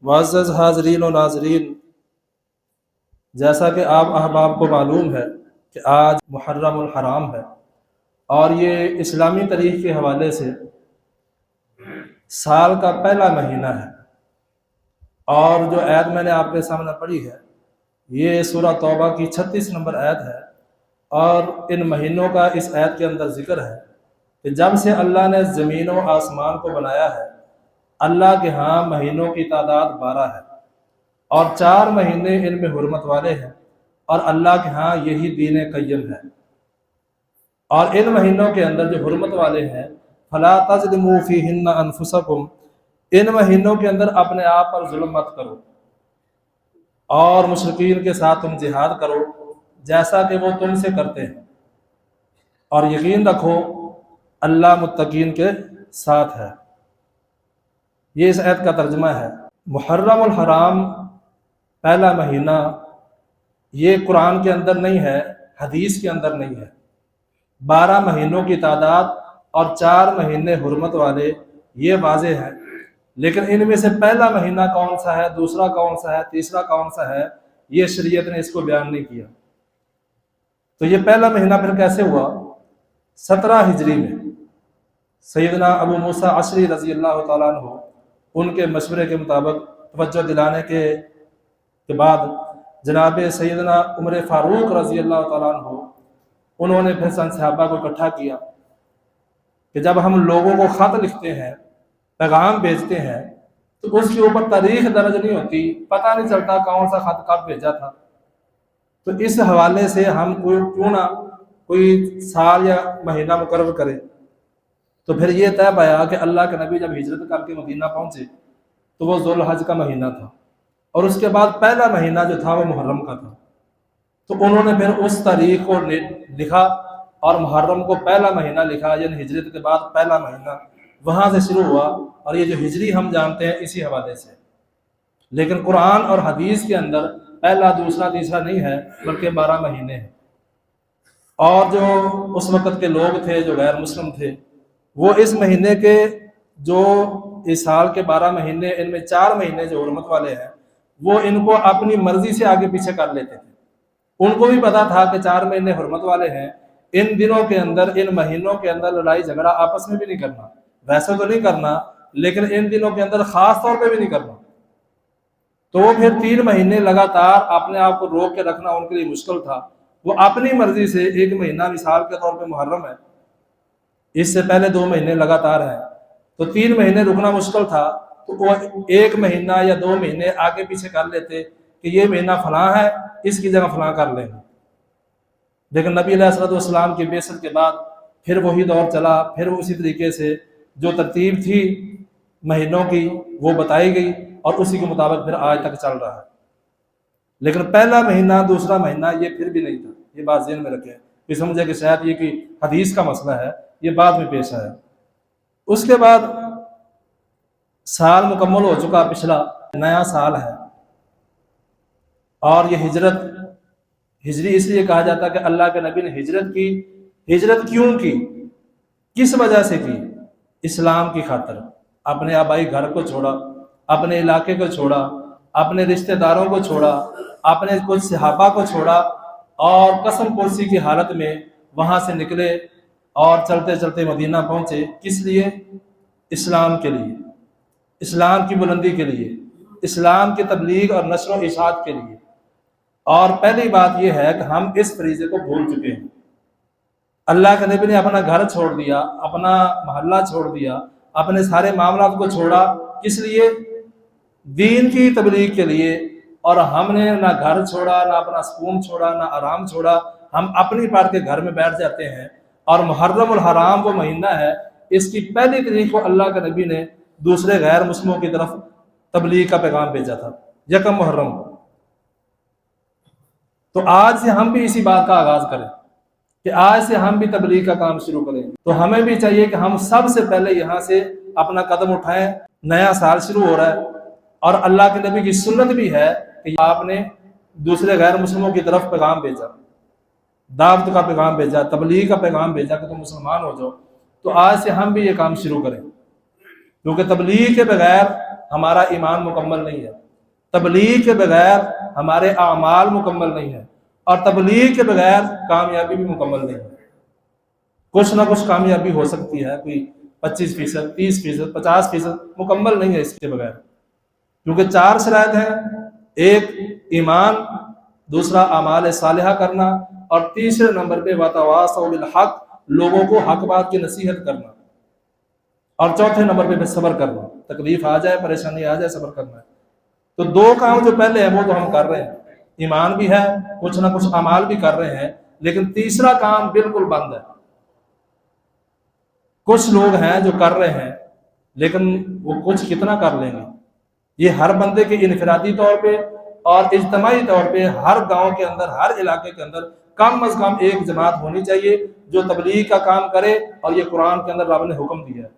معزز حاضرین و ناظرین، جیسا کہ آپ احباب کو معلوم ہے کہ آج محرم الحرام ہے، اور یہ اسلامی تاریخ کے حوالے سے سال کا پہلا مہینہ ہے۔ اور جو آیت میں نے آپ کے سامنے پڑھی ہے یہ سورہ توبہ کی 36 نمبر آیت ہے، اور ان مہینوں کا اس آیت کے اندر ذکر ہے کہ جب سے اللہ نے زمین و آسمان کو بنایا ہے، اللہ کے ہاں مہینوں کی تعداد 12 ہے، اور 4 مہینے ان میں حرمت والے ہیں، اور اللہ کے ہاں یہی دین قیم ہے۔ اور ان مہینوں کے اندر جو حرمت والے ہیں، فلا تظلموا فیہن انفسکم، ان مہینوں کے اندر اپنے آپ پر ظلم مت کرو، اور مشرکین کے ساتھ تم جہاد کرو جیسا کہ وہ تم سے کرتے ہیں، اور یقین رکھو اللہ متقین کے ساتھ ہے۔ یہ اس آیت کا ترجمہ ہے۔ محرم الحرام پہلا مہینہ یہ قرآن کے اندر نہیں ہے، حدیث کے اندر نہیں ہے۔ 12 مہینوں کی تعداد اور 4 مہینے حرمت والے یہ واضح ہے، لیکن ان میں سے پہلا مہینہ کون سا ہے، دوسرا کون سا ہے، تیسرا کون سا ہے، یہ شریعت نے اس کو بیان نہیں کیا۔ تو یہ پہلا مہینہ پھر کیسے ہوا؟ 17 ہجری میں سیدنا ابو موسیٰ اشعری رضی اللہ تعالیٰ عنہ ان کے مشورے کے مطابق توجہ دلانے کے بعد جناب سیدنا عمر فاروق رضی اللہ تعالیٰ عنہ انہوں نے پھر صحابہ کو اکٹھا کیا کہ جب ہم لوگوں کو خط لکھتے ہیں، پیغام بھیجتے ہیں، تو اس کے اوپر تاریخ درج نہیں ہوتی، پتہ نہیں چلتا کون سا خط کب بھیجا تھا۔ تو اس حوالے سے ہم کیوں نہ کوئی سال یا مہینہ مقرر کرے۔ تو پھر یہ طے پایا کہ اللہ کے نبی جب ہجرت کر کے مدینہ پہنچے تو وہ ذو الحج کا مہینہ تھا، اور اس کے بعد پہلا مہینہ جو تھا وہ محرم کا تھا۔ تو انہوں نے پھر اس تاریخ کو لکھا اور محرم کو پہلا مہینہ لکھا، یعنی ہجرت کے بعد پہلا مہینہ وہاں سے شروع ہوا، اور یہ جو ہجری ہم جانتے ہیں اسی حوالے سے۔ لیکن قرآن اور حدیث کے اندر پہلا، دوسرا، تیسرا نہیں ہے، بلکہ 12 مہینے ہیں۔ اور جو اس وقت کے لوگ تھے جو غیر مسلم تھے، وہ اس مہینے کے جو اس سال کے 12 مہینے، ان میں 4 مہینے جو حرمت والے ہیں وہ ان کو اپنی مرضی سے آگے پیچھے کر لیتے تھے۔ ان کو بھی پتا تھا کہ 4 مہینے حرمت والے ہیں، ان دنوں کے اندر، ان مہینوں کے اندر لڑائی جھگڑا آپس میں بھی نہیں کرنا، ویسے تو نہیں کرنا، لیکن ان دنوں کے اندر خاص طور پہ بھی نہیں کرنا۔ تو وہ پھر 3 مہینے لگاتار اپنے آپ کو روک کے رکھنا ان کے لیے مشکل تھا۔ وہ اپنی مرضی سے ایک مہینہ مثال کے طور پہ محرم ہے، اس سے پہلے 2 مہینے لگاتار ہیں، تو 3 مہینے رکنا مشکل تھا، تو وہ 1 مہینہ یا 2 مہینے آگے پیچھے کر لیتے کہ یہ مہینہ فلاں ہے، اس کی جگہ فلاں کر لیں گے۔ لیکن نبی علیہ الصلوۃ والسلام کی بعثت کے بعد پھر وہی دور چلا، پھر اسی طریقے سے جو ترتیب تھی مہینوں کی وہ بتائی گئی، اور اسی کے مطابق پھر آج تک چل رہا ہے۔ لیکن پہلا مہینہ، دوسرا مہینہ یہ پھر بھی نہیں تھا، یہ بات ذہن میں رکھیں، کہ سمجھے کہ شاید یہ کہ حدیث کا مسئلہ ہے، یہ بعد میں پیش آیا۔ اس کے بعد سال مکمل ہو چکا، پچھلا نیا سال ہے، اور یہ ہجری اس لیے کہا جاتا ہے کہ اللہ کے نبی نے ہجرت کی۔ ہجرت کیوں کی، کس وجہ سے کی؟ اسلام کی خاطر۔ اپنے آبائی گھر کو چھوڑا، اپنے علاقے کو چھوڑا، اپنے رشتہ داروں کو چھوڑا، اپنے کچھ صحابہ کو چھوڑا، اور قسم پرسی کی حالت میں وہاں سے نکلے اور چلتے چلتے مدینہ پہنچے۔ کس لیے؟ اسلام کے لیے، اسلام کی بلندی کے لیے، اسلام کی تبلیغ اور نشر و اشاعت کے لیے۔ اور پہلی بات یہ ہے کہ ہم اس فریضے کو بھول چکے ہیں۔ اللہ کے نبی نے اپنا گھر چھوڑ دیا، اپنا محلہ چھوڑ دیا، اپنے سارے معاملات کو چھوڑا، کس لیے؟ دین کی تبلیغ کے لیے۔ اور ہم نے نہ گھر چھوڑا، نہ اپنا سکون چھوڑا، نہ آرام چھوڑا، ہم اپنی پار کے گھر میں بیٹھ جاتے ہیں۔ اور محرم الحرام وہ مہینہ ہے، اس کی پہلی تاریخ کو اللہ کے نبی نے دوسرے غیر مسلموں کی طرف تبلیغ کا پیغام بھیجا تھا، 1 محرم کو۔ تو آج سے ہم بھی اسی بات کا آغاز کریں کہ آج سے ہم بھی تبلیغ کا کام شروع کریں۔ تو ہمیں بھی چاہیے کہ ہم سب سے پہلے یہاں سے اپنا قدم اٹھائیں۔ نیا سال شروع ہو رہا ہے، اور اللہ کے نبی کی سنت بھی ہے کہ آپ نے دوسرے غیر مسلموں کی طرف پیغام بھیجا، دعوت کا پیغام بھیجا، تبلیغ کا پیغام بھیجا کہ تم مسلمان ہو جاؤ۔ تو آج سے ہم بھی یہ کام شروع کریں، کیونکہ تبلیغ کے بغیر ہمارا ایمان مکمل نہیں ہے، تبلیغ کے بغیر ہمارے اعمال مکمل نہیں ہے، اور تبلیغ کے بغیر کامیابی بھی مکمل نہیں ہے۔ کچھ نہ کچھ کامیابی ہو سکتی ہے، کوئی 25%، 30%، 50% مکمل نہیں ہے اس کے بغیر، کیونکہ 4 شرائط ہیں: ایک ایمان، دوسرا اعمال صالحہ کرنا، اور تیسرے نمبر پہ وتواصوا بالحق، لوگوں کو حق بات کی نصیحت کرنا، اور چوتھے نمبر پہ صبر کرنا، تکلیف آ جائے، پریشانی آ جائے، صبر کرنا ہے۔ تو 2 کام جو پہلے ہیں وہ تو ہم کر رہے ہیں، ایمان بھی ہے، کچھ نہ کچھ اعمال بھی کر رہے ہیں، لیکن تیسرا کام بالکل بند ہے۔ کچھ لوگ ہیں جو کر رہے ہیں، لیکن وہ کچھ کتنا کر لیں گے؟ یہ ہر بندے کے انفرادی طور پہ اور اجتماعی طور پہ ہر گاؤں کے اندر، ہر علاقے کے اندر کم از کم ایک جماعت ہونی چاہیے جو تبلیغ کا کام کرے، اور یہ قرآن کے اندر رب نے حکم دیا ہے۔